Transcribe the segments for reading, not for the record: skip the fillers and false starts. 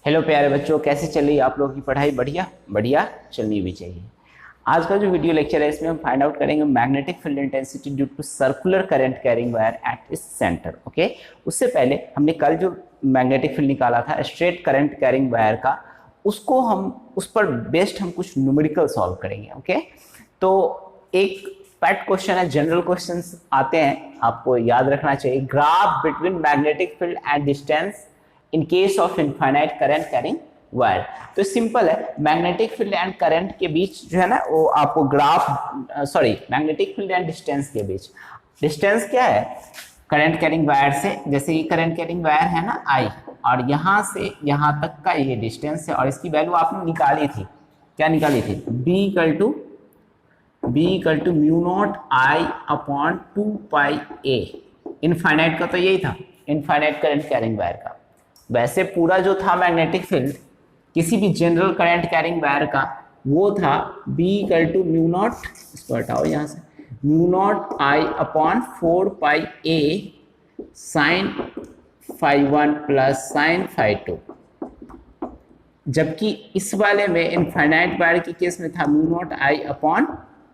Hello प्यारे बच्चों, कैसे चल रही है आप लोगों की पढ़ाई? बढ़िया बढ़िया चलनी भी चाहिए। आज का जो वीडियो लेक्चर है इसमें हम फाइंड आउट करेंगे magnetic field intensity due to circular current carrying wire at its centre. Okay, उससे पहले हमने कल जो मैग्नेटिक फील्ड निकाला था स्ट्रेट करंट कैरिंग वायर का, उसको हम उस पर बेस्ड हम कुछ न्यूमेरिकल सॉल्व करेंगे। ओके, तो एक पैट क्वेश्चन है, जनरल क्वेश्चंस आते हैं, आपको याद रखना चाहिए। Graph between magnetic field and distance in case of infinite current carrying wire. तो सिंपल है, मैग्नेटिक फील्ड एंड करंट के बीच जो है ना वो आपको graph, magnetic field and distance के बीच, डिस्टेंस क्या है करंट कैरिंग वायर से, जैसे ये करंट कैरिंग वायर है ना आई, और यहां से यहां तक का ये डिस्टेंस है, और इसकी वैल्यू आपने निकाली थी, क्या निकाली थी? B equal to mu naught I upon 2 pi A. Infinite का तो यही था, इनफाइनाइट करंट कैरिंग वायर का। वैसे पूरा जो था मैग्नेटिक फील्ड किसी भी जनरल करंट कैरिंग वायर का, वो था B equal to mu naught, इसको हटाओ यहाँ से, mu naught I upon 4 pi a sine phi 1 plus sine phi 2। जबकि इस वाले में इनफाइनाइट वायर के केस में था mu naught I upon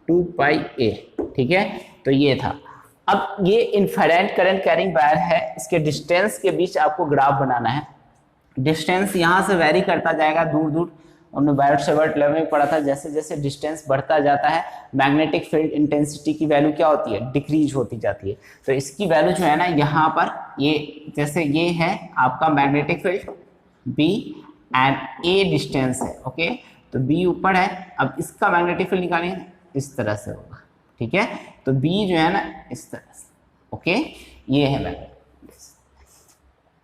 2 pi ए। ठीक है, तो ये था। अब ये इनफाइनाइट करंट कैरिंग वायर है, इसके डिस्टेंस के बीच आपको ग्राफ बनाना है। डिस्टेंस यहाँ से वेरी करता जाएगा दूर दूर, हमने वायर सेवर्ट लेवल में पढ़ा था, जैसे जैसे डिस्टेंस बढ़ता जाता है मैग्नेटिक फील्ड इंटेंसिटी की वैल्यू क्या होती है? डिक्रीज होती जाती है। तो इसकी वैल्यू जो है ना यहाँ पर, ये जैसे ये है आपका magnetic field B and A distance है। ओके, तो B ऊपर है, अब इसका मैग्नेटिक फील्ड निकालेंगे इस तरह से होगा। ठीक है, तो B जो है ना इस तरह से। ओके, ये है मैग्नेटिक।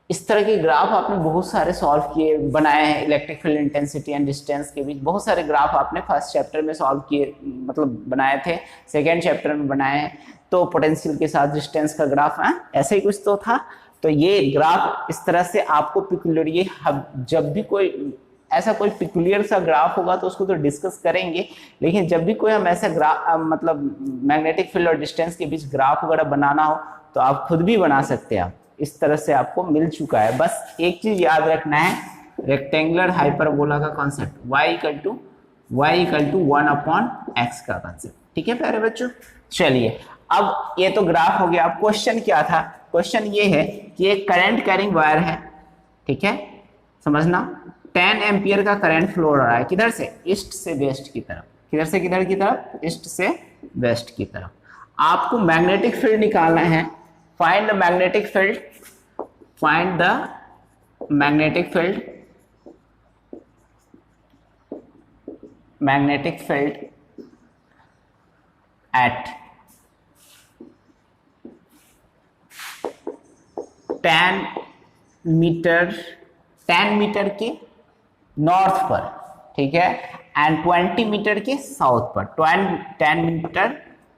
इस तरह के ग्राफ आपने बहुत सारे सॉल्व किए, बनाए हैं। Electric field intensity and distance के बीच बहुत सारे ग्राफ आपने फर्स्ट चैप्टर में सॉल्व किए, मतलब बनाए थे, सेकेंड चैप्टर में बनाए हैं। तो पोटेंशियल के साथ डिस्टेंस का ग्राफ है, ऐसे ही कुछ तो था। तो ये ग्राफ इस तरह से आपको पिकुलियर, ये जब भी कोई ऐसा कोई पिकुलियर सा ग्राफ होगा तो उसको तो डिस्कस करेंगे, लेकिन जब भी कोई हम ऐसा ग्राफ, मतलब मैग्नेटिक फील्ड और डिस्टेंस के बीच ग्राफ वगैरह बनाना हो तो आप खुद भी बना सकते हैं। आप इस तरह से आपको मिल चुका है। बस एक चीज याद रखना है, रेक्टेंगुलर हाइपरबोला का concept, y equal to 1 upon x का कॉन्सेप्ट। ठीक है प्यारे बच्चों, चलिए अब ये तो ग्राफ हो गया। अब क्वेश्चन क्या था? क्वेश्चन ये है कि एक करंट कैरिंग वायर है, ठीक है, समझना, 10 एम्पियर का करंट फ्लो हो रहा है, किधर से? ईस्ट से वेस्ट की तरफ। किधर से किधर की तरफ? ईस्ट से वेस्ट की तरफ। आपको मैग्नेटिक फील्ड निकालना है। Find the magnetic field, find the magnetic field, magnetic field at 10 metre के नॉर्थ पर, ठीक है, एंड 20 मीटर के साउथ पर। 10 मीटर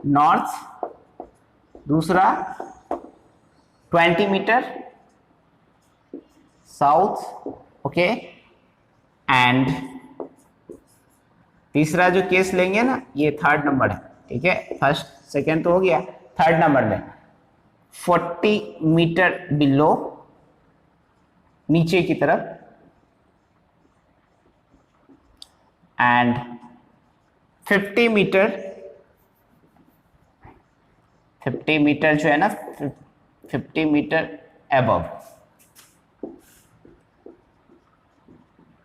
नॉर्थ, दूसरा 20 मीटर साउथ। ओके, एंड तीसरा जो केस लेंगे ना, ये थर्ड नंबर है। ठीक है, फर्स्ट सेकेंड तो हो गया, थर्ड नंबर में 40 मीटर बिलो, नीचे की तरफ, एंड 50 मीटर जो है ना, 50 मीटर अबव।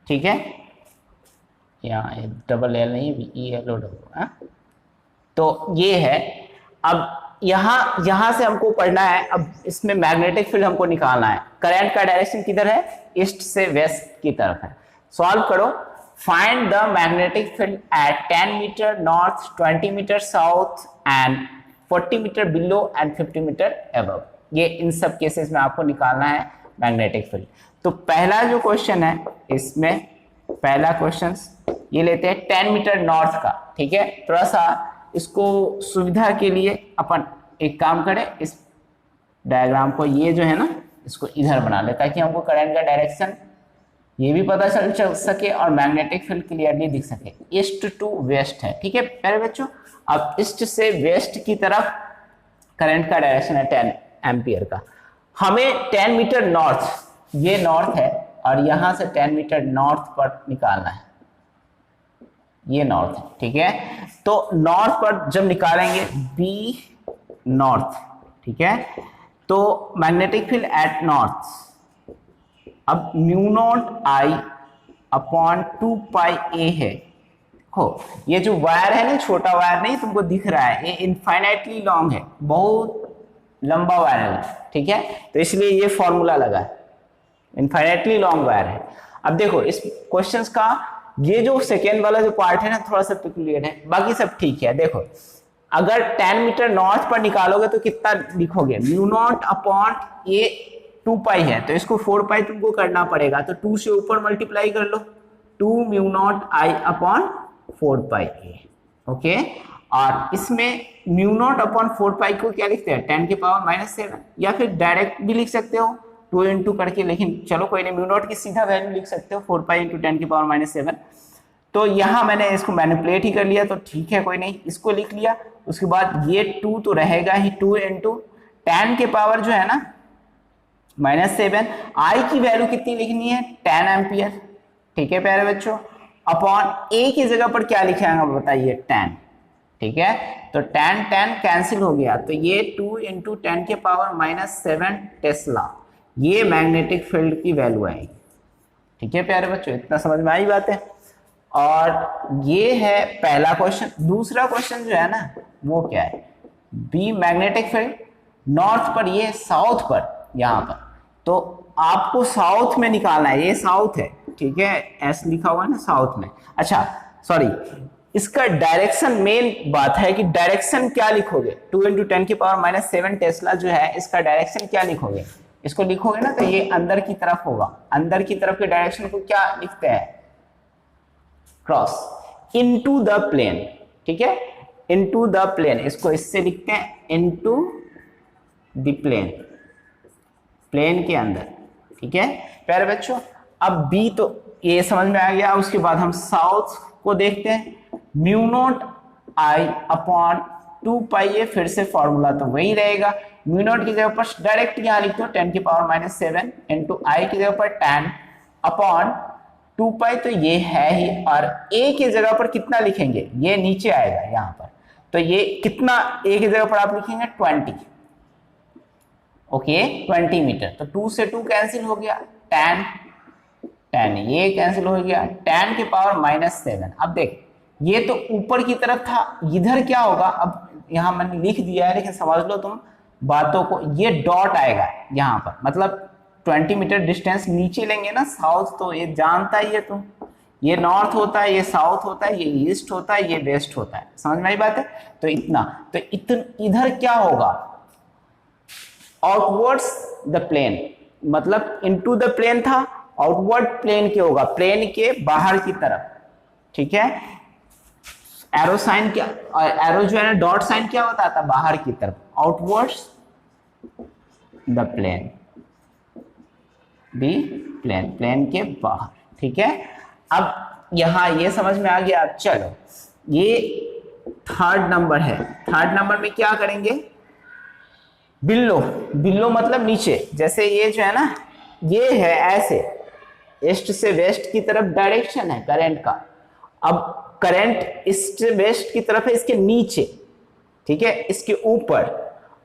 ठीक है, यहाँ डबल एल नहीं, ई एल ओ डबल। तो ये है। अब यहां से हमको पढ़ना है, अब इसमें मैग्नेटिक फील्ड हमको निकालना है। करंट का डायरेक्शन किधर है? ईस्ट से वेस्ट की तरफ है। सॉल्व करो। Find the magnetic field at 10 metre north, 20 metre south and 40 metre below and 50 metre above. ये इन सब केसेस में आपको निकालना है मैग्नेटिक फील्ड। तो पहला जो क्वेश्चन है, इसमें पहला क्वेश्चन ये लेते हैं 10 मीटर नॉर्थ का। ठीक है, थोड़ा सा इसको सुविधा के लिए अपन एक काम करें, इस डायग्राम को, ये जो है ना, इसको इधर बना ले, ताकि हमको करंट का डायरेक्शन ये भी पता चल सके और मैग्नेटिक फील्ड क्लियरली दिख सके। ईस्ट टू वेस्ट है। ठीक है प्यारे बच्चों, अब ईस्ट से वेस्ट की तरफ करंट का डायरेक्शन है 10 एम्पियर का। हमें 10 मीटर नॉर्थ, ये नॉर्थ है, और यहां से 10 मीटर नॉर्थ पर निकालना है, ये नॉर्थ है, ठीक है। तो नॉर्थ पर जब निकालेंगे बी नॉर्थ, ठीक है, तो मैग्नेटिक फील्ड एट नॉर्थ, अब mu naught I upon 2 pi ए है। हो ये जो वायर है ना, छोटा वायर नहीं तुमको दिख रहा है, ये इनफाइनाइटली लॉन्ग है, बहुत लंबा वायर है, ठीक है, तो इसलिए ये फॉर्मूला लगा है, इनफाइनाइटली लॉन्ग वायर है। अब देखो इस क्वेश्चंस का ये जो सेकेंड वाला जो पार्ट है ना थोड़ा सा पेक्यूलियर है, बाकी सब ठीक है। देखो अगर 10 मीटर नॉर्थ पर निकालोगे तो कितना लिखोगे, म्यू नॉट अपॉन ये 2 पाई है तो इसको 4 पाई तुमको करना पड़ेगा, तो 2 से ऊपर मल्टीप्लाई कर लो, 2 mu naught I upon 4 pi A, okay. और इसमें म्यू नॉट अपॉन 4 पाई को क्या लिखते हैं, 10 की पावर -7, या फिर डायरेक्ट भी लिख सकते हो 2 इंटू करके, लेकिन चलो कोई नहीं, म्यू नॉट की सीधा वैल्यू लिख सकते हो 4 पाई इंटू 10 की पावर -7। तो यहाँ मैंने इसको मैनिपुलेट ही कर लिया, तो ठीक है कोई नहीं, इसको लिख लिया। उसके बाद ये 2 तो रहेगा ही, 2 इंटू 10 के पावर जो है ना -7, आई की वैल्यू कितनी लिखनी है, 10 एम्पियर, ठीक है प्यारे बच्चों, अपॉन ए की जगह पर क्या लिखेंगे बताइए, 10, ठीक है। तो 10 कैंसिल हो गया, तो ये 2 इंटू 10 के पावर -7 टेस्ला, ये मैग्नेटिक फील्ड की वैल्यू आएगी, ठीक है प्यारे बच्चों, इतना समझ में आई बात है। और ये है पहला क्वेश्चन। दूसरा क्वेश्चन जो है ना वो क्या है, बी मैग्नेटिक फील्ड नॉर्थ पर, ये साउथ पर, यहाँ पर, तो आपको साउथ में निकालना है, ये साउथ है, ठीक है, एस लिखा हुआ है ना साउथ में। अच्छा सॉरी, इसका डायरेक्शन, मेन बात है कि डायरेक्शन क्या लिखोगे, 2 इंटू 10 की पावर -7 टेस्ला जो है, इसका डायरेक्शन क्या लिखोगे, इसको लिखोगे ना तो ये अंदर की तरफ होगा, अंदर की तरफ के डायरेक्शन को क्या लिखते हैं, क्रॉस, इनटू द प्लेन, ठीक है, इनटू द प्लेन, इसको इससे लिखते हैं इनटू द प्लेन, प्लेन के अंदर, ठीक है प्यारे बच्चों। अब बी तो ये समझ में आ गया, उसके बाद हम साउथ को देखते हैं, mu naught I upon 2 pi ए, फिर से फॉर्मूला तो वही रहेगा, म्यू नॉट की जगह पर डायरेक्ट यहाँ लिख दो 10 की पावर -7 इंटू आई की जगह पर 10 अपॉन 2 पाई, तो ये है ही, और ए की जगह पर कितना लिखेंगे, ये नीचे आएगा यहाँ पर, तो ये कितना ए की जगह पर आप लिखेंगे 20, ओके 20 मीटर, तो 2 से 2 कैंसिल हो गया, 10 ये कैंसिल हो गया, 10 की पावर -7। अब देख ये तो ऊपर की तरफ था, इधर क्या होगा, अब यहाँ मैंने लिख दिया है लेकिन समझ लो तुम बातों को, ये डॉट आएगा यहाँ पर, मतलब 20 मीटर डिस्टेंस नीचे लेंगे ना, साउथ तो ये जानता ही है तुम, ये नॉर्थ होता है, ये साउथ होता है, ये ईस्ट होता है, ये वेस्ट होता है, समझ में आई बात है। तो इतना, तो इधर क्या होगा, आउटवर्ड्स द प्लेन, मतलब इनटू द प्लेन था, आउटवर्ड प्लेन के होगा, प्लेन के बाहर की तरफ, ठीक है। एरो साइन क्या, एरो जो है ना डॉट साइन क्या होता था, बाहर की तरफ, outwards the plane, B plane, plane के बाहर, ठीक है। अब यहां ये समझ में आ गया। अब चलो ये थर्ड नंबर है, थर्ड नंबर में क्या करेंगे, बिल्लो, बिल्लो मतलब नीचे, जैसे ये जो है ना ये है ऐसे ईस्ट से वेस्ट की तरफ डायरेक्शन है करंट का, अब करंट ईस्ट से वेस्ट की तरफ है, इसके नीचे, ठीक है, इसके ऊपर,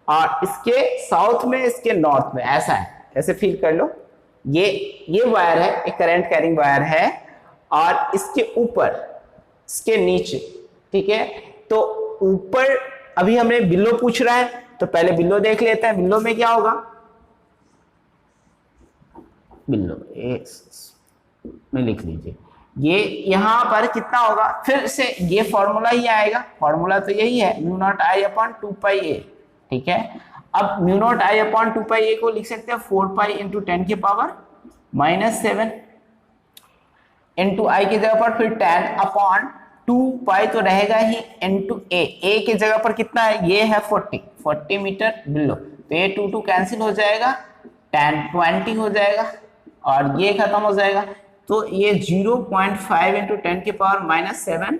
और इसके साउथ में, इसके नॉर्थ में, ऐसा है, ऐसे फील कर लो, ये वायर है, एक करंट कैरिंग वायर है, और इसके ऊपर, इसके नीचे, ठीक है। तो ऊपर अभी हमें बिल्लो पूछ रहा है, तो पहले बिल्लो देख लेते हैं, बिल्लो में क्या होगा, बिल्लो में लिख लीजिए, ये यहां पर कितना होगा, फिर से ये फॉर्मूला ही आएगा, फॉर्मूला तो यही है, mu naught I upon 2 pi ए, ठीक है। अब mu naught I upon 2 pi ए को लिख सकते हैं 4 पाई इंटू 10 की पावर -7 इंटू आई की जगह पर फिर 10 अपॉन 2 पाई तो रहेगा ही इंटू ए की जगह पर कितना है, ये है 40 मीटर बिल्लो, तो ये 2 कैंसिल हो जाएगा, 10 20 हो जाएगा, और ये खत्म हो जाएगा, तो ये 0.5 इंटू 10 की पावर -7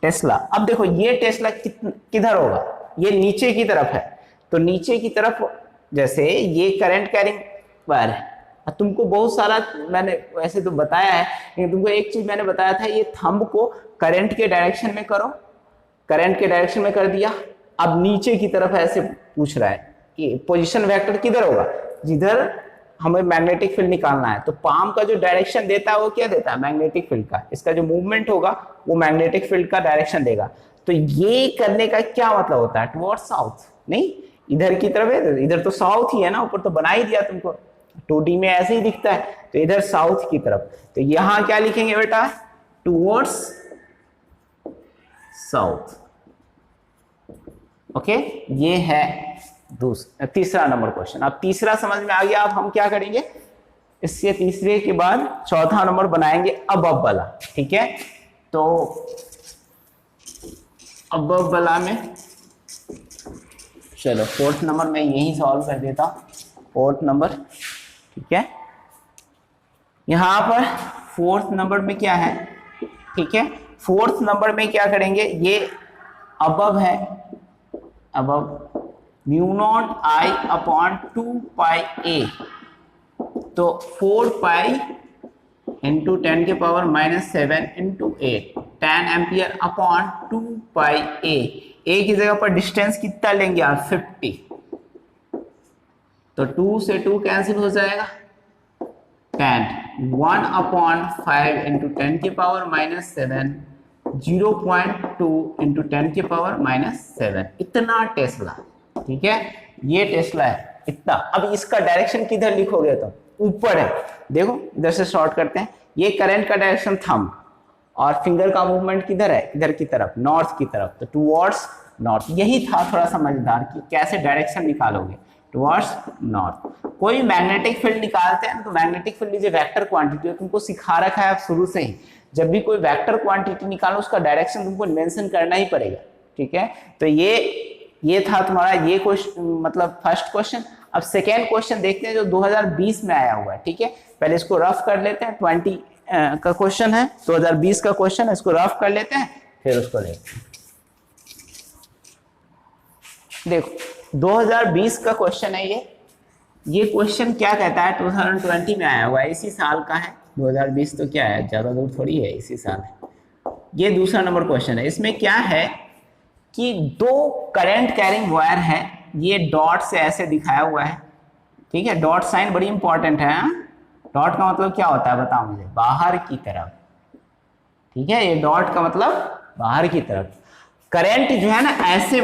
टेस्ला। अब देखो ये टेस्ला किधर होगा, ये नीचे की तरफ है, तो नीचे की तरफ, जैसे ये करंट कैरिंग वायर है, और तुमको बहुत सारा मैंने वैसे तो बताया है, लेकिन तुमको एक चीज मैंने बताया था, ये थंब को करंट के डायरेक्शन में करो, करंट के डायरेक्शन में कर दिया। अब नीचे की तरफ ऐसे पूछ रहा है कि पोजीशन वेक्टर किधर होगा, जिधर हमें मैग्नेटिक फील्ड निकालना है। तो पाम का जो डायरेक्शन देता है वो क्या देता है, मैग्नेटिक फील्ड का। इसका जो मूवमेंट होगा वो मैग्नेटिक फील्ड का डायरेक्शन देगा। तो ये करने का क्या मतलब होता है, टुवर्ड्स साउथ नहीं, इधर की तरफ है, इधर तो साउथ ही है ना, ऊपर तो बना ही दिया तुमको, 2D में ऐसे ही दिखता है, तो इधर साउथ की तरफ। तो यहां क्या लिखेंगे बेटा, टुवर्ड्स साउथ। ओके, ये है तीसरा नंबर क्वेश्चन। अब तीसरा समझ में आ गया। अब हम क्या करेंगे, इसके तीसरे के बाद चौथा नंबर बनाएंगे अबव वाला, ठीक है। तो अबव वाला में चलो फोर्थ नंबर में यही सॉल्व कर देता हूं, फोर्थ नंबर, ठीक है। यहां पर फोर्थ नंबर में क्या है, ठीक है, फोर्थ नंबर में क्या करेंगे, ये अबव है, above mu naught I upon 2πa, तो 4π इंटू 10 के power -7 into 8 10 ampere upon 2πa। ए की जगह पर डिस्टेंस कितना लेंगे आप, 50, तो 2 से 2 कैंसिल हो जाएगा, 10 1 अपॉन 5 इंटू 10 के पावर -7 0.2 इंटू 10 के पावर -7, इतना टेस्ला, ठीक है, ये टेस्ला है इतना। अब इसका डायरेक्शन किधर लिखोगे, तो ऊपर है, देखो इधर से शॉर्ट करते हैं, ये करंट का डायरेक्शन थंब, और फिंगर का मूवमेंट किधर है, इधर की तरफ, नॉर्थ की तरफ, तो टुवर्ड्स नॉर्थ। यही था थोड़ा सा मजेदार कि कैसे डायरेक्शन निकालोगे, टुवर्ड्स नॉर्थ। कोई मैग्नेटिक फील्ड निकालते हैं तो magnetic field is a vector quantity, तुमको सिखा रखा है शुरू से ही, जब भी कोई वेक्टर क्वांटिटी निकालो उसका डायरेक्शन तुमको मेंशन करना ही पड़ेगा, ठीक है। तो ये था तुम्हारा ये क्वेश्चन, मतलब फर्स्ट क्वेश्चन। अब सेकेंड क्वेश्चन देखते हैं जो 2020 में आया हुआ है, ठीक है। पहले इसको रफ कर लेते हैं, 20 का क्वेश्चन है, 2020 का क्वेश्चन है, इसको रफ कर लेते हैं फिर उसको देखते हैं। देखो 2020 का क्वेश्चन है ये क्वेश्चन क्या कहता है, 2020 में आया हुआ है, इसी साल का है। 2020 तो क्या है, ज्यादा दूर थोड़ी है, इसी साल है। ये दूसरा नंबर क्वेश्चन है। इसमें क्या है कि दो करंट कैरिंग वायर है, ये डॉट से ऐसे दिखाया हुआ है, ठीक है। डॉट साइन बड़ी इंपॉर्टेंट है, डॉट का मतलब क्या होता है बताओ मुझे, बाहर की तरफ, ठीक है। ये डॉट का मतलब बाहर की तरफ, करंट जो है ना ऐसे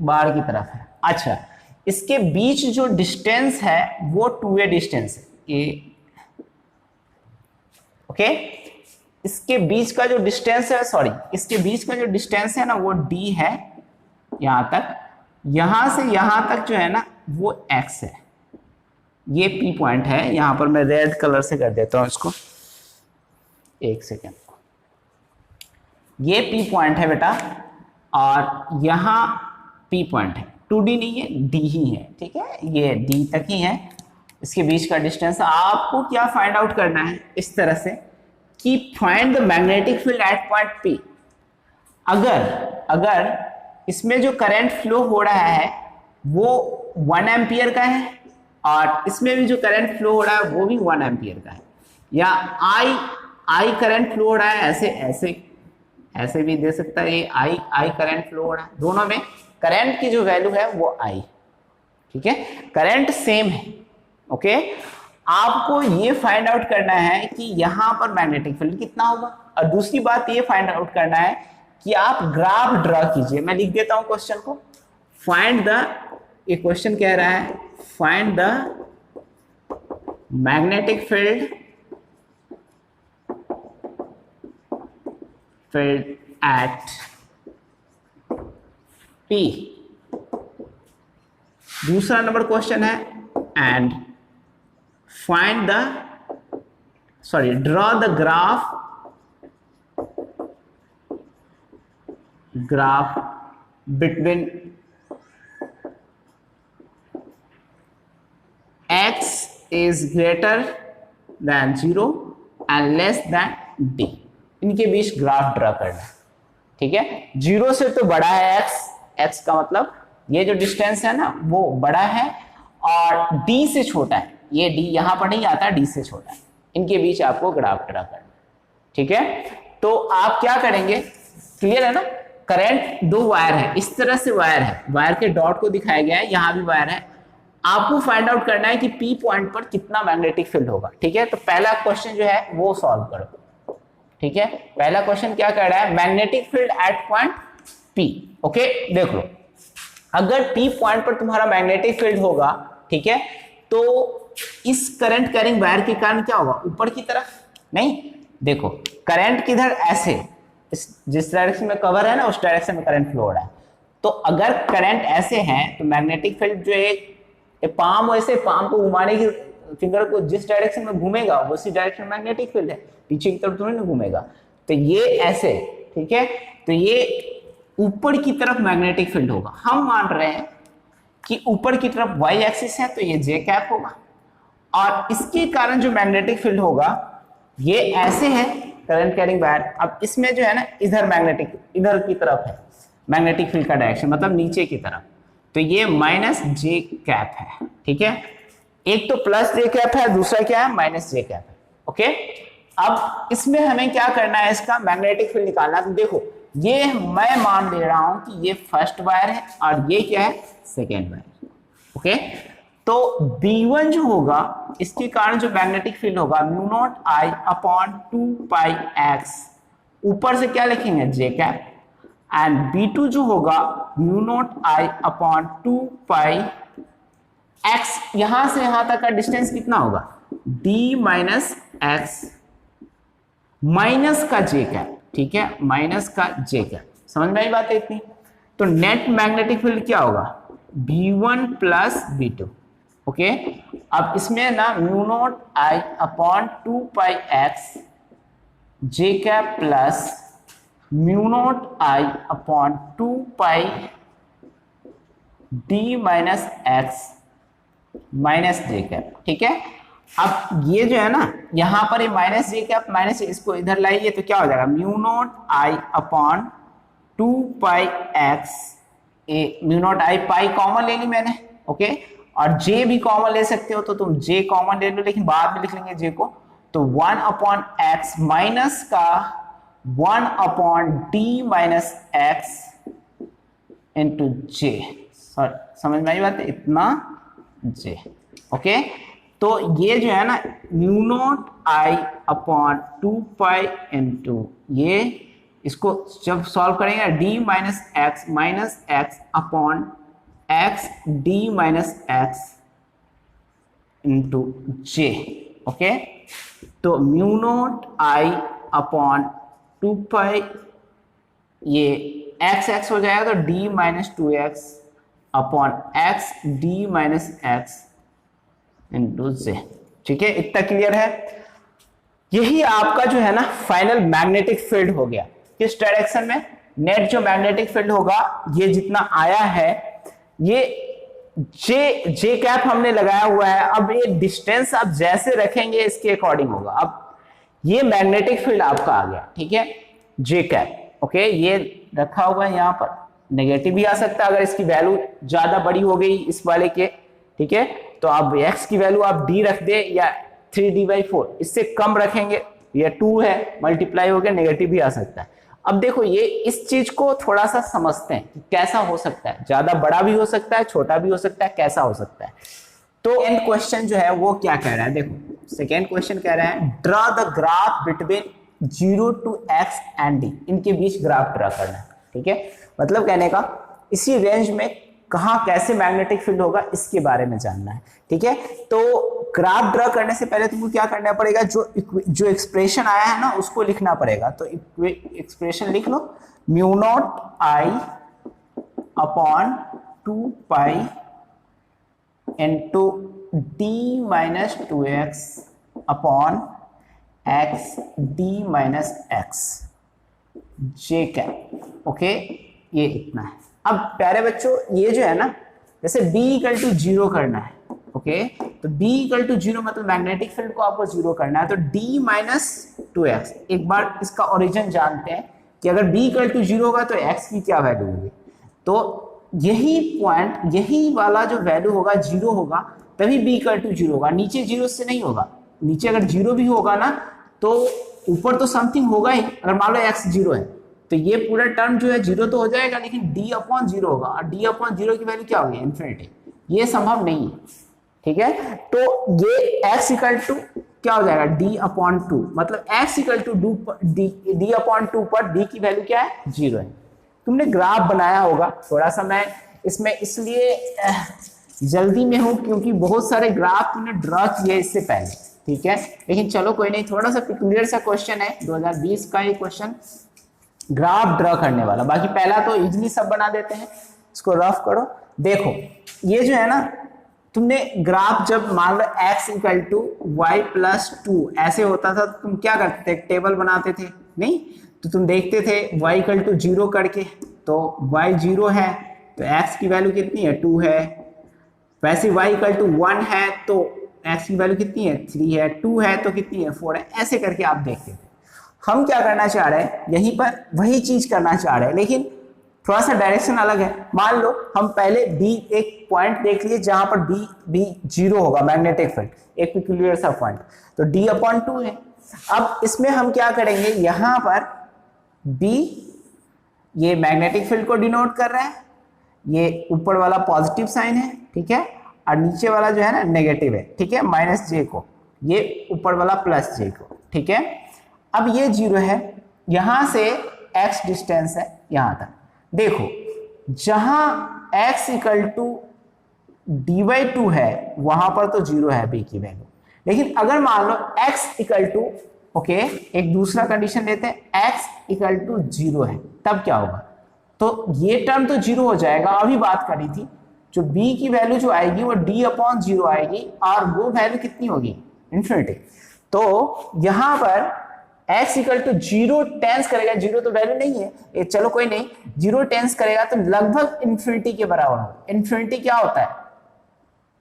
बाहर की तरफ है। अच्छा, इसके बीच जो डिस्टेंस है वो 2a डिस्टेंस है, ये ओके। इसके बीच का जो डिस्टेंस है, सॉरी, इसके बीच का जो डिस्टेंस है ना वो d है, यहां तक, यहां से यहां तक जो है ना वो x है। ये p पॉइंट है, यहां पर मैं रेड कलर से कर देता हूं इसको, एक सेकेंड। ये p पॉइंट है बेटा, और यहां p पॉइंट है, 2d नहीं है, d ही है, ठीक है, ये d तक ही है। इसके बीच का डिस्टेंस आपको क्या फाइंड आउट करना है, इस तरह से कि find the magnetic field eight point P। अगर इसमें जो करंट फ्लो हो रहा है वो 1 एम्पियर का है, और इसमें भी जो करंट फ्लो हो रहा है वो भी 1 एम्पियर का है, या I करंट फ्लो हो रहा है, ऐसे भी दे सकता है, ये I करंट फ्लो हो रहा है, दोनों में करंट की जो वैल्यू है वो I, ठीक है, करंट सेम है, ओके। आपको ये फाइंड आउट करना है कि यहां पर मैग्नेटिक फील्ड कितना होगा, और दूसरी बात ये फाइंड आउट करना है कि आप ग्राफ ड्रा कीजिए। मैं लिख देता हूं क्वेश्चन को, फाइंड द, ये क्वेश्चन कह रहा है find the magnetic field eight P। दूसरा नंबर क्वेश्चन है and find the, sorry, draw the graph between x is greater than 0 and less than d। इनके बीच ग्राफ ड्रा करना, ठीक है। 0 से तो बड़ा है x का मतलब ये जो डिस्टेंस है ना वो बड़ा है, और d से छोटा है, ये डी यहाँ पर नहीं आता, डी से छोटा है, इनके बीच आपको ग्राफ ड्रा करना, ठीक है। तो आप क्या करेंगे, क्लियर है ना, करंट दो वायर है, इस तरह से वायर है, वायर के डॉट को दिखाया गया है, यहाँ भी वायर है, आपको फाइंड आउट करना है कि पी पॉइंट पर कितना मैग्नेटिक फील्ड होगा, ठीक है। तो पहला क्वेश्चन जो है वो सॉल्व करो, ठीक है। पहला क्वेश्चन क्या कह रहा है, magnetic field eight point P, okay. देख लो, अगर पी पॉइंट पर तुम्हारा मैग्नेटिक फील्ड होगा, ठीक है, तो इस करंट कैरिंग वायर के कारण क्या होगा, ऊपर की तरफ नहीं, देखो करंट किधर, ऐसे, इस जिस डायरेक्शन में कवर है ना उस डायरेक्शन में करंट फ्लो हो रहा है। तो अगर करंट ऐसे है तो मैग्नेटिक फील्ड जो है पाम, वैसे पाम को घुमाने की, फिंगर को जिस डायरेक्शन में घूमेगा उसी डायरेक्शन में मैग्नेटिक फील्ड है, पीछे की तरफ थोड़ी ना घूमेगा। तो ये ऐसे, ठीक है, तो ये ऊपर की तरफ मैग्नेटिक फील्ड होगा। हम मान रहे हैं कि ऊपर की तरफ वाई एक्सिस है तो ये जे कैप होगा, और इसके कारण जो मैग्नेटिक फील्ड होगा ये ऐसे है करंट कैरिंग वायर। अब इसमें जो है ना इधर मैग्नेटिक, इधर की तरफ है मैग्नेटिक फील्ड का डायरेक्शन, मतलब नीचे की तरफ, तो ये माइनस जे कैप है, ठीक है। एक तो प्लस जे कैप है, दूसरा क्या है, माइनस जे कैप है, ओके। अब इसमें हमें क्या करना है, इसका मैग्नेटिक फील्ड निकालना। तो देखो ये मैं मान ले रहा हूं कि ये फर्स्ट वायर है और ये क्या है, सेकेंड वायर, ओके। तो B1 जो होगा इसके कारण जो मैग्नेटिक फील्ड होगा mu naught I upon 2 pi x, ऊपर से क्या लिखेंगे, जे कैप, एंड B2 जो होगा mu naught I upon 2 pi x, यहां से यहां तक का डिस्टेंस कितना होगा, D माइनस एक्स माइनस का जे कैप, ठीक है, माइनस का जे कैप। समझ में आई बात है इतनी। तो नेट मैग्नेटिक फील्ड क्या होगा, B1 प्लस B2, ओके। अब इसमें ना mu naught I upon 2 pi x j cap plus mu naught I upon 2 pi D minus x minus J cap, ठीक है। अब ये जो है ना यहां पर ये माइनस जे कैप माइनस, इसको इधर लाइए तो क्या हो जाएगा, mu naught I upon 2 pi x, A mu naught I, pi common ले ली मैंने, ओके, और जे भी कॉमन ले सकते हो तो तुम जे कॉमन ले लो, लेकिन बाद में लिख लेंगे जे को। तो 1 अपॉन एक्स माइनस का 1 upon d minus x into j, sorry समझ में आई बात है, इतना जे, ओके। तो ये जो है ना mu naught I upon 2 pi into ये, इसको जब सॉल्व करेंगे d minus x upon x d minus x into j, okay. तो mu naught I upon 2 pi, ये एक्स एक्स हो जाएगा तो d minus 2x upon x d minus x into j, ठीक है, इतना क्लियर है। यही आपका जो है ना फाइनल मैग्नेटिक फील्ड हो गया। किस डायरेक्शन में, नेट जो मैग्नेटिक फील्ड होगा ये जितना आया है, ये जे कैप हमने लगाया हुआ है। अब ये डिस्टेंस आप जैसे रखेंगे इसके अकॉर्डिंग होगा। अब ये मैग्नेटिक फील्ड आपका आ गया, ठीक है, जे कैप, ओके। ये रखा हुआ है, यहाँ पर नेगेटिव भी आ सकता है अगर इसकी वैल्यू ज्यादा बड़ी हो गई इस वाले के, ठीक है। तो आप x की वैल्यू आप d रख दे या 3d/4, इससे कम रखेंगे, या 2 है मल्टीप्लाई हो गया, नेगेटिव भी आ सकता है। अब देखो ये इस चीज को थोड़ा सा समझते हैं कि कैसा हो सकता है, ज्यादा बड़ा भी हो सकता है, छोटा भी हो सकता है, कैसा हो सकता है। तो एंड क्वेश्चन जो है वो क्या कह रहा है, देखो सेकेंड क्वेश्चन कह रहा है draw the graph between 0 to x and d, इनके बीच ग्राफ ड्रा करना है, ठीक है। मतलब कहने का इसी रेंज में कहां कैसे मैग्नेटिक फील्ड होगा इसके बारे में जानना है, ठीक है। तो ग्राफ ड्रा करने से पहले तुमको क्या करना पड़ेगा, जो एक्सप्रेशन आया है ना उसको लिखना पड़ेगा। तो एक्सप्रेशन लिख लो, mu naught I upon 2 pi into d minus 2x upon x d minus x j cap, okay. ये इतना है। अब प्यारे बच्चों ये जो है ना, जैसे b इक्वल टू 0 करना है, ओके, तो b इक्वल टू 0 मतलब मैग्नेटिक फील्ड को आपको 0 करना है। तो d माइनस 2x, एक बार इसका ओरिजिन जानते हैं कि अगर b इक्वल टू 0 होगा तो x की क्या वैल्यू होगी। तो यही पॉइंट, यही वाला जो वैल्यू होगा 0 होगा, तभी b इक्वल टू 0 होगा, नीचे 0 से नहीं होगा। नीचे अगर 0 भी होगा ना तो ऊपर तो समथिंग होगा ही। अगर मान लो x 0 है तो ये पूरा टर्म जो है 0 तो हो जाएगा, लेकिन d अपॉन 0 होगा, और d अपॉन 0 की वैल्यू क्या होगी? इन्फिनिटी। ये संभव नहीं है, ठीक है। तो ये x इक्वल टू क्या हो जाएगा? d अपॉन 2, मतलब x equal to d upon 2 पर d की वैल्यू क्या है? 0 है। तुमने ग्राफ बनाया होगा, थोड़ा सा मैं इसमें इसलिए जल्दी में हूं क्योंकि बहुत सारे ग्राफ तुमने ड्रॉ किए इससे पहले, ठीक है। लेकिन चलो कोई नहीं, थोड़ा सा क्लियर सा क्वेश्चन है 2020 का ये क्वेश्चन, ग्राफ ड्रॉ करने वाला। बाकी पहला तो इजीली सब बना देते हैं, इसको रफ करो। देखो ये जो है ना, तुमने ग्राफ जब मान लो x equal to y plus 2 ऐसे होता था तो तुम क्या करते थे? टेबल बनाते थे नहीं? तो तुम देखते थे y इक्वल टू 0 करके, तो y 0 है तो x की वैल्यू कितनी है? 2 है। वैसे y इक्वल टू 1 है तो x की वैल्यू कितनी है? 3 है। 2 है तो कितनी है? 4 है। ऐसे करके आप देखते थे। हम क्या करना चाह रहे हैं? यहीं पर वही चीज करना चाह रहे हैं, लेकिन थोड़ा सा डायरेक्शन अलग है। मान लो हम पहले b एक पॉइंट देख लिए जहां पर b 0 होगा, मैग्नेटिक फील्ड, एक पेक्यूलियर सा पॉइंट, तो d अपॉन 2 है। अब इसमें हम क्या करेंगे? यहां पर b ये मैग्नेटिक फील्ड को डिनोट कर रहा है, ये ऊपर वाला पॉजिटिव साइन है, ठीक है, और नीचे वाला जो है ना नेगेटिव है, ठीक है, माइनस j को, ये ऊपर वाला प्लस j को, ठीक है। अब ये 0 है, यहां से x डिस्टेंस है यहां तक। देखो जहां x इक्वल टू d/2 है वहां पर तो 0 है b की वैल्यू, लेकिन अगर मान लो x इक्वल टू, ओके, एक दूसरा कंडीशन लेते हैं, x इक्वल टू 0 है, तब क्या होगा? तो ये टर्म तो 0 हो जाएगा। अभी बात करी थी जो b की वैल्यू जो आएगी वो d अपॉन 0 आएगी, और वो वैल्यू कितनी होगी? इन्फिनिटी। तो यहां पर x इक्वल टू 0 टेंस करेगा, 0 तो वैल्यू नहीं है ये, चलो कोई नहीं, 0 टेंस करेगा तो लगभग इन्फिनिटी के बराबर होगा। इन्फिनिटी क्या होता है?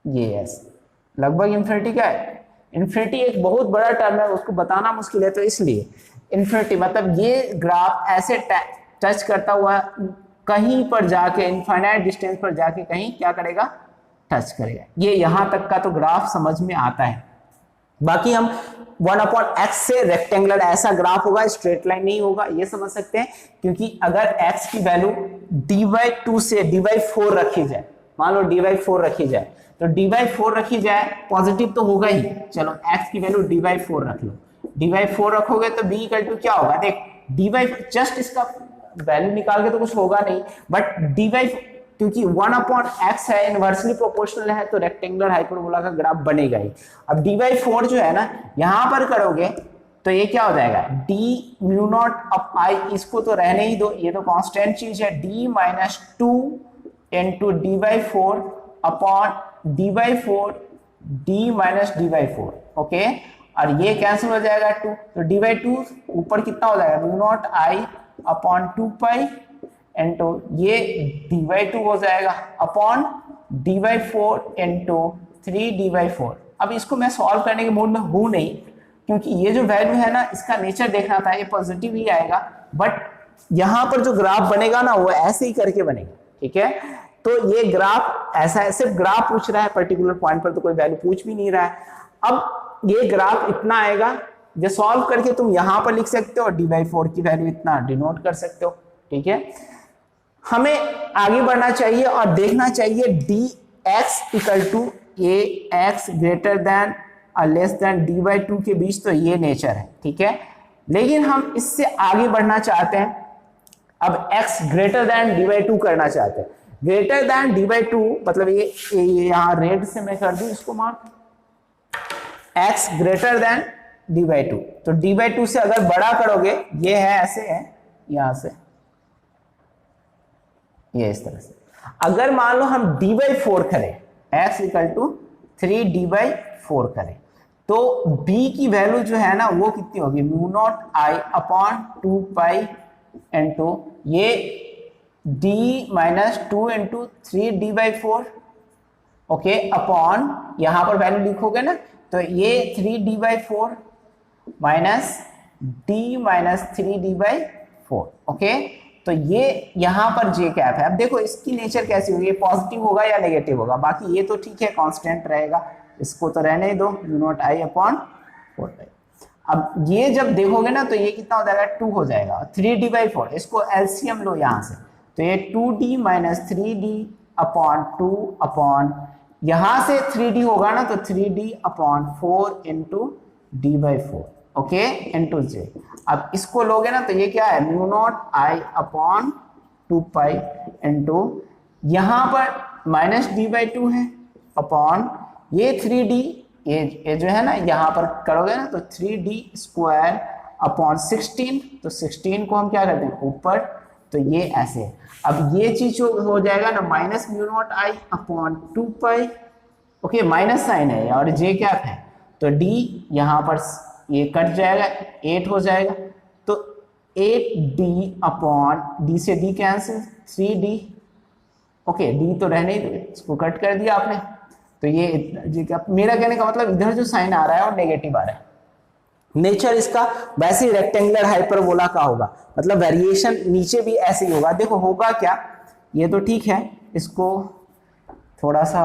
ये s लगभग इन्फिनिटी क्या है? इन्फिनिटी एक बहुत बड़ा टर्म है, उसको बताना मुश्किल है, तो इसलिए इन्फिनिटी मतलब ये ग्राफ ऐसे टच करता हुआ कहीं पर जाके, इनफाइनाइट डिस्टेंस पर जाके कहीं क्या करेगा? टच करेगा। ये यहां तक का तो ग्राफ समझ में आता है। बाकी हम 1/x से रेक्टेंगुलर ऐसा ग्राफ होगा, स्ट्रेट लाइन नहीं होगा, ये समझ सकते हैं। क्योंकि अगर x की वैल्यू d/2 से d/4 रखी जाए, मान लो d/4 रखी जाए, तो d/4 रखी जाए, पॉजिटिव तो होगा ही, चलो x की वैल्यू d/4 रख लो, d/4 रखोगे तो b इक्वल टू क्या होगा? देख d/, जस्ट इसका वैल्यू निकाल के तो कुछ होगा नहीं, बट d/, क्योंकि 1/x है, इनवर्सली प्रोपोर्शनल है, तो रेक्टेंगुलर हाइपरबोला का ग्राफ बनेगा ही। अब d/4 जो है ना यहां पर करोगे तो ये क्या हो जाएगा? d mu naught up i, इसको तो रहने ही दो, ये तो कांस्टेंट चीज है, d minus 2 into d/4 upon d/4 d minus d/4, okay, और ये कैंसिल हो जाएगा 2, तो d/2 ऊपर कितना हो जाएगा? Mu naught i upon 2 pi into ये d/2 हो जाएगा अपॉन d/4 इंटू 3d/4। अब इसको मैं सॉल्व करने के मूड में हूं नहीं, क्योंकि ये जो वैल्यू है ना इसका नेचर देखना था, ये पॉजिटिव ही आएगा, बट यहां पर जो ग्राफ बनेगा ना वो ऐसे ही करके बनेगा, ठीक है। तो ये ग्राफ ऐसा है, सिर्फ ग्राफ पूछ रहा है, पर्टिकुलर पॉइंट पर तो कोई वैल्यू पूछ भी नहीं रहा है। अब ये ग्राफ इतना आएगा, जो सॉल्व करके तुम यहां पर लिख सकते हो, d/4 की वैल्यू इतना डिनोट कर सकते हो, ठीक है। हमें आगे बढ़ना चाहिए और देखना चाहिए dx equal to ax greater than और लेस देन d/2 के बीच, तो ये नेचर है, ठीक है। लेकिन हम इससे आगे बढ़ना चाहते हैं, अब x ग्रेटर देन d/2 करना चाहते हैं। ग्रेटर देन d/2 मतलब ये यहां रेड से मैं कर दूं इसको mark, x greater than d/2, तो d/2 से अगर बड़ा करोगे, ये है ऐसे है, यहां से ये इस तरह से, अगर मान लो हम d/4 करें, x इक्वल टू 3d/4 करें, तो b की वैल्यू जो है ना वो कितनी होगी? Mu naught i upon 2 pi into ये d minus 2 into 3d/4, okay, upon यहां पर वैल्यू लिखोगे ना तो ये 3d/4 minus d minus 3d/4, okay, तो ये यहाँ पर जे कैप है। अब देखो इसकी नेचर कैसी होगी, पॉजिटिव होगा या नेगेटिव होगा, बाकी ये तो ठीक है कांस्टेंट रहेगा, इसको तो रहने ही दो, यू नॉट आई अपॉन 4 अब ये जब देखोगे ना तो ये कितना हो जाएगा 2 हो जाएगा, 3d/4 इसको एलसीएम लो यहाँ से, तो ये 2d minus 3d upon 2 upon यहाँ से 3d होगा ना तो 3d upon 4 into d/4 okay into j. अब इसको लोगे ना तो ये क्या है mu naught I upon 2 pi into यहाँ पर माइनस d/2 है अपॉन ये 3d, ये जो है ना यहाँ पर करोगे ना तो 3d स्क्वायर अपॉन 16, तो 16 को हम क्या करते हैं ऊपर, तो ये ऐसे। अब ये चीज हो जाएगा ना minus mu naught I upon 2 pi okay, minus sign है और जे क्या है, तो d यहाँ पर ये कट जाएगा 8 हो जाएगा, तो 8d अपॉन d से d cancel 3d okay, d तो रहने ही दो, इसको कट कर दिया आपने, तो ये क्या मेरा कहने का मतलब इधर जो साइन आ रहा है और नेगेटिव आ रहा है, नेचर इसका वैसे ही रेक्टेंगुलर हाइपरबोला का होगा, मतलब वेरिएशन नीचे भी ऐसे ही होगा। देखो होगा क्या, ये तो ठीक है, इसको थोड़ा सा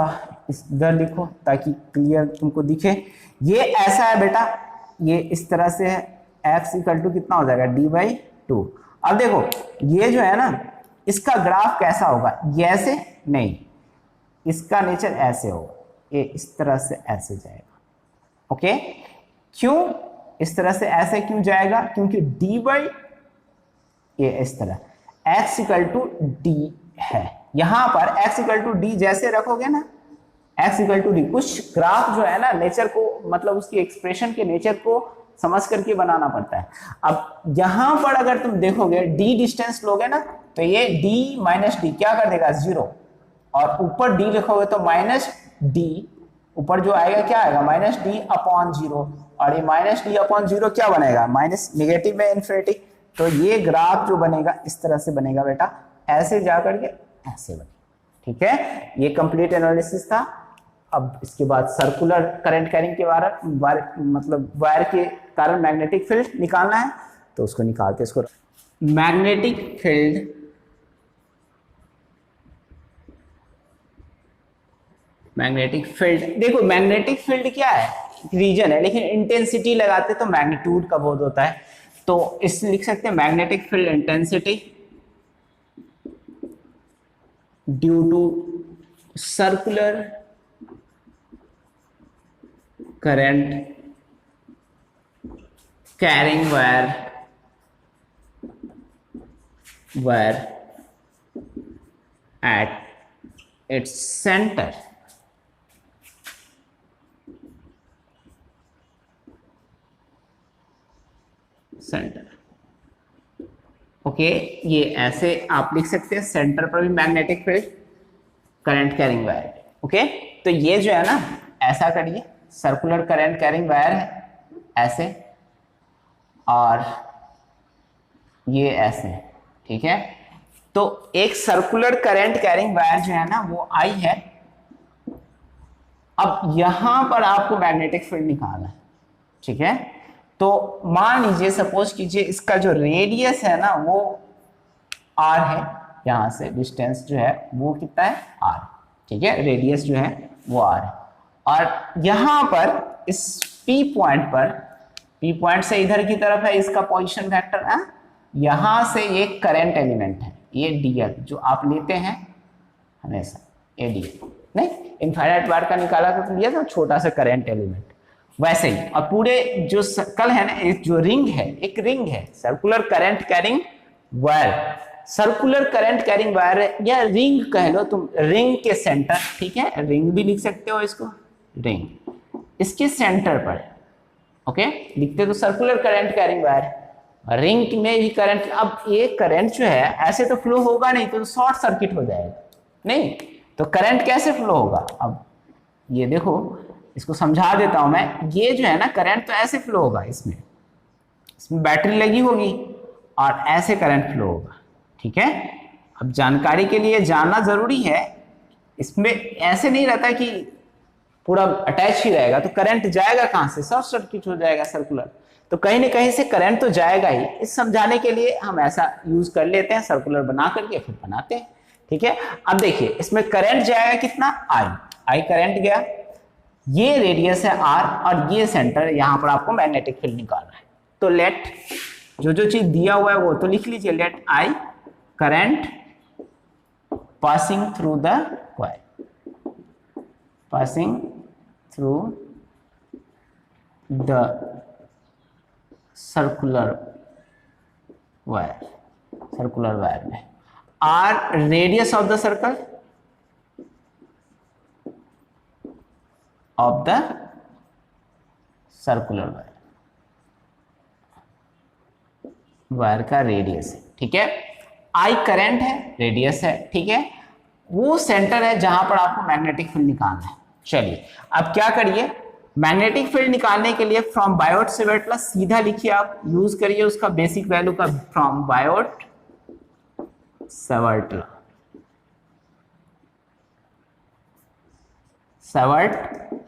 इधर लिखो ताकि क्लियर तुमको दिखे, ये ऐसा है बेटा, ये इस तरह से है, x इक्वल टू कितना हो जाएगा d/2। अब देखो ये जो है ना इसका ग्राफ कैसा होगा, ये ऐसे नहीं, इसका नेचर ऐसे होगा, ये इस तरह से ऐसे जाएगा ओके। क्यों इस तरह से ऐसे क्यों जाएगा, क्योंकि ये इस तरह x इक्वल टू d है, यहां पर x इक्वल टू d जैसे रखोगे ना, x इक्वल टू d, कुछ ग्राफ जो है ना नेचर को मतलब उसकी एक्सप्रेशन के नेचर को समझ करके बनाना पड़ता है। अब यहां पर अगर तुम देखोगे d डिस्टेंस लोगे ना तो ये d माइनस डी क्या कर देगा 0, और ऊपर d लिखोगे तो माइनस d, ऊपर जो आएगा क्या आएगा माइनस d अपॉन 0, और ये माइनस d अपॉन 0 क्या बनेगा माइनस नेगेटिव में इन्फिनिटी, तो ये ग्राफ जो बनेगा इस तरह से बनेगा बेटा, ऐसे जाकर के ऐसे बनेगा, ठीक है। ये कंप्लीट एनालिसिस था। अब इसके बाद सर्कुलर करंट कैरिंग के मतलब वायर के कारण मैग्नेटिक फील्ड निकालना है, तो उसको निकालते इसको मैग्नेटिक फील्ड देखो मैग्नेटिक फील्ड क्या है, रीजन है, लेकिन इंटेंसिटी लगाते तो मैग्नीट्यूड का बोध होता है, तो इस लिख सकते हैं magnetic field intensity due to circular current carrying wire at its center okay, ये ऐसे आप लिख सकते हैं, सेंटर पर भी magnetic field current carrying wire okay. तो ये जो है ना ऐसा करिए, सर्कुलर करंट कैरिंग वायर है ऐसे, और ये ऐसे, ठीक है। तो एक सर्कुलर करंट कैरिंग वायर जो है ना वो आई है। अब यहां पर आपको मैग्नेटिक फील्ड निकालना है, ठीक है। तो मान लीजिए सपोज कीजिए इसका जो रेडियस है ना वो r है, यहां से डिस्टेंस जो है वो कितना है r, ठीक है, रेडियस जो है वो r है, और यहां पर इस P पॉइंट से इधर की तरफ है इसका पोजीशन वेक्टर है, यहां से ये करंट एलिमेंट है, ये dl जो आप लेते हैं हमेशा, ये dl नहीं इनफाइनाइट वायर का निकाला तो लिया था छोटा सा करंट एलिमेंट, वैसे ही। और पूरे जो सर्कल है ना, एक जो रिंग है, एक रिंग है circular current carrying wire, circular current carrying wire या रिंग कह लो तुम, रिंग के सेंटर, ठीक है, रिंग भी लिख सकते हो इसको, रिंग इसके सेंटर पर ओके लिखते तो circular current carrying wire, ring में भी करंट। अब ये करंट जो है ऐसे तो फ्लो होगा नहीं, तो शॉर्ट सर्किट हो जाएगा, नहीं तो करंट कैसे फ्लो होगा। अब ये देखो इसको समझा देता हूं मैं, ये जो है ना करंट तो ऐसे फ्लो होगा, इसमें बैटरी लगी होगी और ऐसे करंट फ्लो होगा, ठीक है। अब जानकारी के लिए जानना जरूरी है, इसमें ऐसे नहीं रहता कि पूरा अटैच ही रहेगा, तो करंट जाएगा कहां से, शॉर्ट सर्किट हो जाएगा सर्कुलर। तो कहीं ना कहीं से करंट तो जाएगा ही। इस समझाने के लिए हम ऐसा यूज कर लेते हैं, सर्कुलर बना करके फिर बनाते हैं। ठीक है, अब देखिए इसमें करंट जाएगा कितना, आई करंट गया, ये रेडियस है आर और ये सेंटर, यहां पर आपको मैग्नेटिक फील्ड निकालना है। तो लेट जो चीज दिया हुआ है वो तो लिख लीजिए, let I current passing through the coil, passing through the circular wire में, r radius of the circle of the circular wire का रेडियस है। ठीक है, आई करंट है, रेडियस है, ठीक है, वो सेंटर है जहां पर आपको मैग्नेटिक फील्ड निकालना है। चलिए अब क्या करिए, मैग्नेटिक फील्ड निकालने के लिए फ्रॉम बायोट सेवर्ट सीधा लिखिए, आप यूज करिए उसका बेसिक वैल्यू का, फ्रॉम बायोट सेवर्ट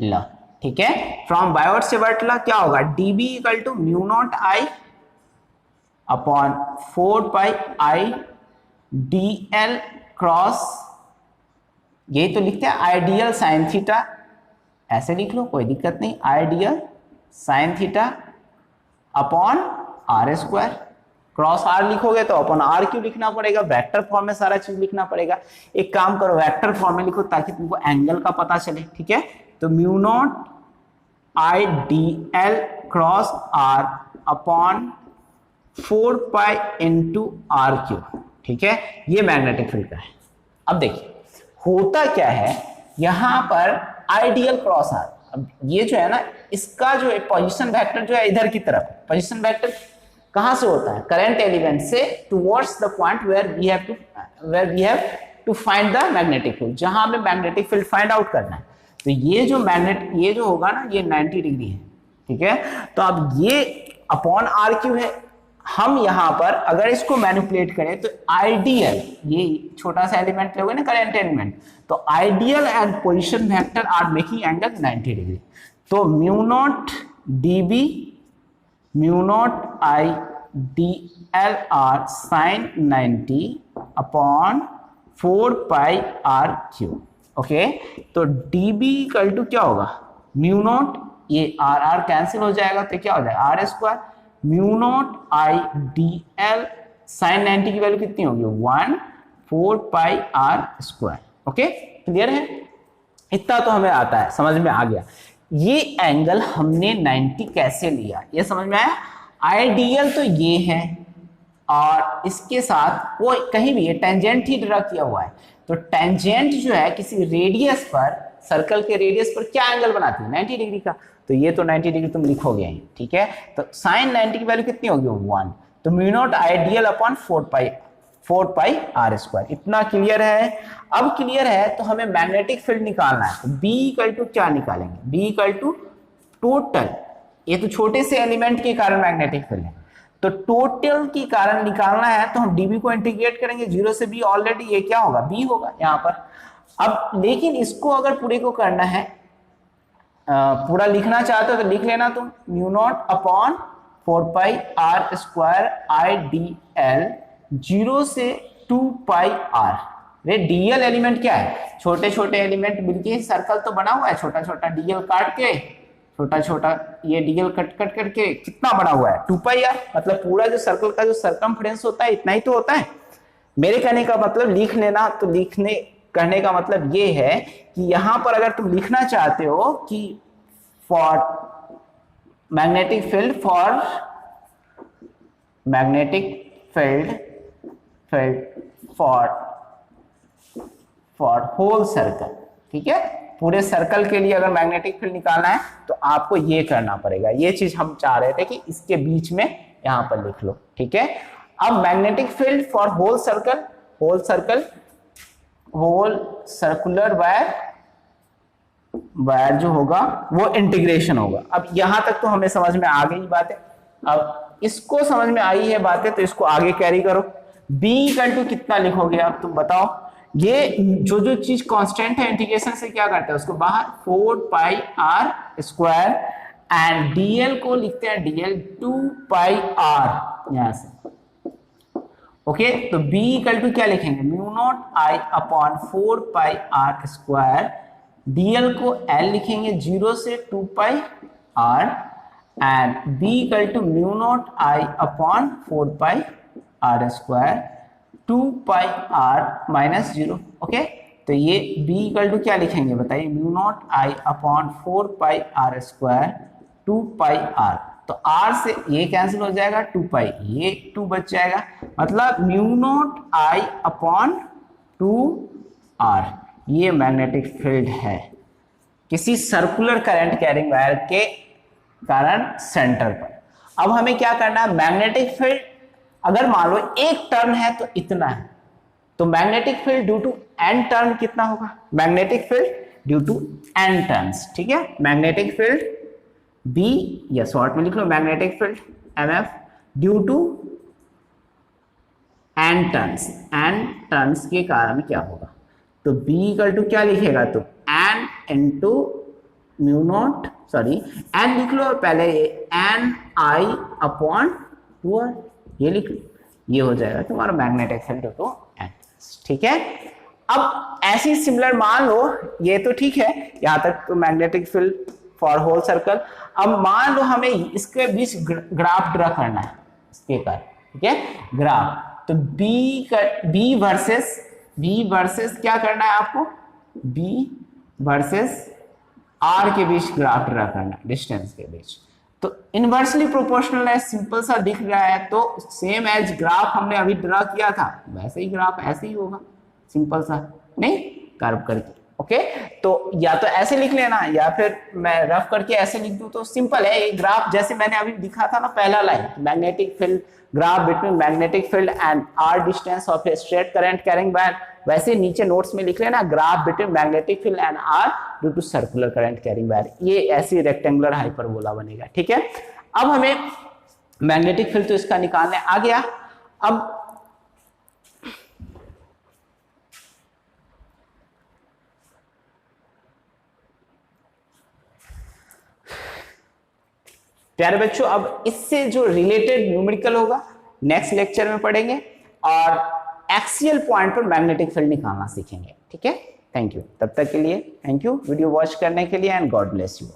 लॉ। ठीक है, फ्रॉम बायोट सेवर्ट लॉ क्या होगा, dB equal to mu naught I upon 4 pi I dl cross, यही तो लिखते हैं आइडियल साइन थीटा, ऐसे लिख लो कोई दिक्कत नहीं, ideal sine theta upon r square, cross r लिखोगे तो अपॉन आर क्यों लिखना पड़ेगा, वेक्टर फॉर्म में सारा चीज लिखना पड़ेगा। एक काम करो वेक्टर फॉर्म में लिखो ताकि तुमको एंगल का पता चले। ठीक है, तो mu naught I d l cross r upon 4 pi into r cube. ठीक है, ये मैग्नेटिक फील्ड का है। अब देखिए होता क्या है, यहां पर आइडियल क्रॉस आर, अब ये जो है ना इसका जो है पोजीशन वेक्टर जो है इधर की तरफ, पोजीशन वेक्टर कहां से होता है, करंट एलिमेंट से towards the point where we have to find the magnetic field, जहां हमें मैग्नेटिक फील्ड फाइंड आउट करना है। तो ये जो होगा ना ये 90 डिग्री है। ठीक है, तो अब ये अपॉन आर क्यू है, हम यहां पर अगर इसको मैनिपुलेट करें तो आइडियल, ये छोटा सा एलिमेंट लोगे ना करंट एलिमेंट, तो ideal and position vector r making angle 90 degree. तो mu naught dB mu naught I d l r sine 90 upon 4 pi r q. Okay, तो dB इक्वल टू क्या होगा, म्यू नॉट, ये r r cancel हो जाएगा तो क्या हो जाएगा r square, mu naught I d l sine 90 की वैल्यू कितनी होगी 1 4 pi r square. Okay, clear है, इतना तो हमें आता है, समझ में आ गया। ये एंगल हमने 90 कैसे लिया ये समझ में आया। आइडियल तो ये है और इसके साथ वो कहीं भी टेंजेंट ही ड्रा किया हुआ है, तो टेंजेंट जो है किसी रेडियस पर, सर्कल के रेडियस पर क्या एंगल बनाती है 90 डिग्री का, तो ये तो 90 डिग्री तुम लिखोगे ही। ठीक है, तो साइन 90 की वैल्यू कितनी होगी 1, तो mu naught ideal upon 4 pi r square. इतना क्लियर है। अब क्लियर है तो हमें मैग्नेटिक फील्ड निकालना है, तो B इक्वल टू क्या निकालेंगे, B इक्वल टू टोटल, ये तो छोटे से एलिमेंट के कारण मैग्नेटिक फील्ड है, तो टोटल के कारण निकालना है तो हम dB को इंटीग्रेट करेंगे 0 से B, ऑलरेडी ये क्या होगा B होगा यहाँ पर। अब लेकिन इसको अगर पूरे को करना है, पूरा लिखना चाहते हो तो लिख लेना तुम, mu naught upon 4 pi r square I d l 0 से 2 पाई आर। रे डीएल एलिमेंट क्या है, छोटे छोटे एलिमेंट मिलके सर्कल तो बना हुआ है, छोटा छोटा डीएल काट के, छोटा छोटा ये डीएल कट कट करके कितना बना हुआ है 2 पाई आर, मतलब पूरा जो सर्कल का जो सरकमफ्रेंस होता है इतना ही तो होता है। मेरे कहने का मतलब लिख लेना, तो लिखने कहने का मतलब ये है कि यहां पर अगर तुम लिखना चाहते हो कि for magnetic field for whole circle, ठीक है, पूरे सर्कल के लिए अगर मैग्नेटिक फील्ड निकालना है तो आपको ये करना पड़ेगा। ये चीज हम चाह रहे थे कि इसके बीच में यहां पर लिख लो। ठीक है, अब magnetic field for whole circular wire जो होगा वो इंटीग्रेशन होगा। अब यहां तक तो हमें समझ में आ गई बातें, अब इसको समझ में आई है बातें तो इसको आगे कैरी करो। B इक्वल टू कितना लिखोगे आप, तुम बताओ। ये जो चीज कांस्टेंट है इंटीग्रेशन से क्या करता है उसको बाहर, 4 pi r square and DL को लिखते हैं डीएल 2 पाई आर यहां से। ओके, तो B इक्वल टू क्या लिखेंगे, mu naught I upon 4 pi r square, dl को L लिखेंगे 0 से 2 pi r, and B equal to mu naught I upon 4 pi r square 2 pi r minus 0। Okay, तो ये B इक्वल टू क्या लिखेंगे बताइए, mu naught I upon 4 pi r square 2 pi r, तो r से ये कैंसिल हो जाएगा, 2 पाई ये 2 बच जाएगा, मतलब mu naught I upon 2 r। ये मैग्नेटिक फील्ड है किसी सर्कुलर करंट कैरिंग वायर के कारण सेंटर पर। अब हमें क्या करना है, मैग्नेटिक फील्ड अगर मान लो एक टर्न है तो इतना है, तो magnetic field due to n turn कितना होगा, magnetic field due to n turns. ठीक है, मैग्नेटिक फील्ड B या शॉर्ट में लिख लो magnetic field MF due to n turns के कारण क्या होगा, तो B इक्वल टू क्या लिखेगा, तो n into mu naught, sorry n लिख लो पहले, ये n I अपॉन 2r ये लिख लो, ये हो जाएगा तुम्हारा magnetic field due to n। ठीक है, अब ऐसी सिमिलर मान लो, ये तो ठीक है यहां तक तो magnetic field for whole circle. अब मान लो हमें इसके बीच ग्राफ ड्रा करना है इसके कारण, ठीक है ग्राफ, तो B वर्सेस क्या करना है आपको, B वर्सेस R के बीच ग्राफ ड्रा करना है, डिस्टेंस के बीच, तो इनवर्सली प्रोपोर्शनल है, सिंपल सा दिख रहा है, तो सेम एज ग्राफ हमने अभी ड्रा किया था वैसे ही ग्राफ ऐसे ही होगा, सिंपल सा, नहीं कर्व करके। ओके, तो या तो ऐसे लिख लेना या फिर मैं रफ करके ऐसे लिख दूं, तो सिंपल है ये ग्राफ, जैसे मैंने अभी दिखा था ना पहला line, magnetic field graph between magnetic field and r distance of a straight current carrying wire, वैसे नीचे नोट्स में लिख लेना graph between magnetic field and r due to circular current carrying wire, ये ऐसी रेक्टेंगुलर हाइपरबोला बनेगा। ठीक है, अब हमें मैग्नेटिक फील्ड तो इसका निकालने आ गया, अब प्यारे बच्चों, अब इससे जो रिलेटेड न्यूमेरिकल होगा नेक्स्ट लेक्चर में पढ़ेंगे, और एक्सियल पॉइंट पर मैग्नेटिक फील्ड निकालना सीखेंगे। ठीक है, थैंक यू, तब तक के लिए थैंक यू वीडियो वॉच करने के लिए, एंड गॉड ब्लेस यू।